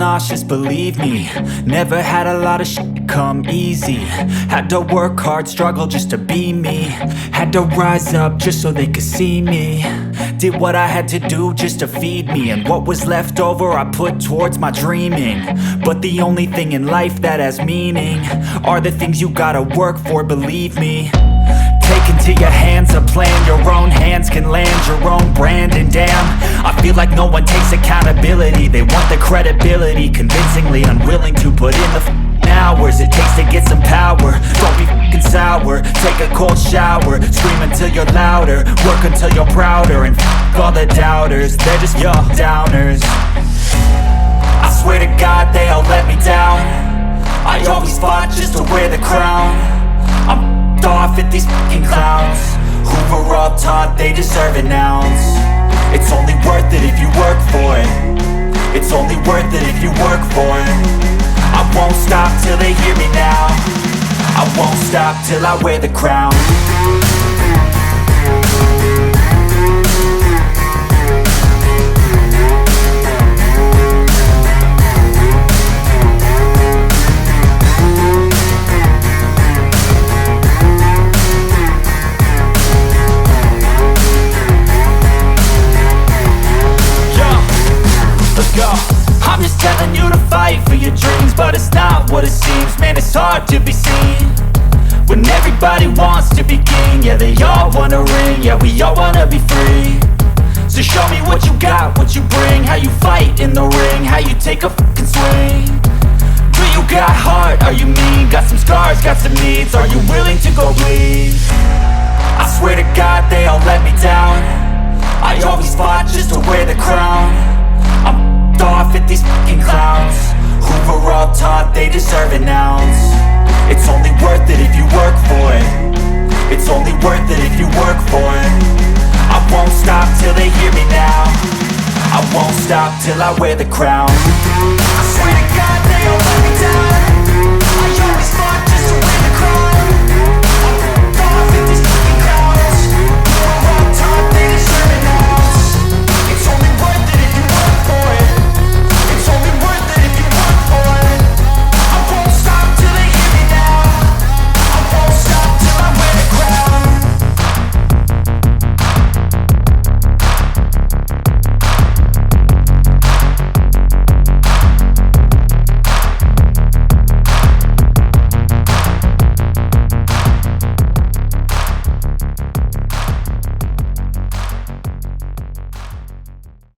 nauseous, believe me. Never had a lot of shit come easy. Had to work hard, struggle just to be me. Had to rise up just so they could see me. Did what I had to do just to feed me, and what was left over I put towards my dreaming. But the only thing in life that has meaning are the things you gotta work for, believe me. Take into your hands a plan, your own hands can land your own brand. And damn, I feel like no one takes accountability. They want the credibility, convincingly unwilling to put in the hours it takes to get some power. Don't be f***ing sour, take a cold shower. Scream until you're louder, work until you're prouder. And f*** all the doubters, they're just your downers. I swear to God they all let me down. I always fought just to wear the crown. I'm off at these fucking clowns who were all taught they deserve an ounce. It's only worth it if you work for it. It's only worth it if you work for it. I won't stop till they hear me now. I won't stop till I wear the crown. I'm just telling you to fight for your dreams, but it's not what it seems. Man, it's hard to be seen when everybody wants to be king. Yeah, they all wanna ring, yeah, we all wanna be free. So show me what you got, what you bring, how you fight in the ring, how you take a fucking swing. Do you got heart, are you mean? Got some scars, got some needs, are you willing to go bleed? I swear to God they all let me down. I always fought just to wear the crown. I'm off at these fucking clowns who were all taught they deserve an ounce. It's only worth it if you work for it. It's only worth it if you work for it. I won't stop till they hear me now. I won't stop till I wear the crown. I swear to God.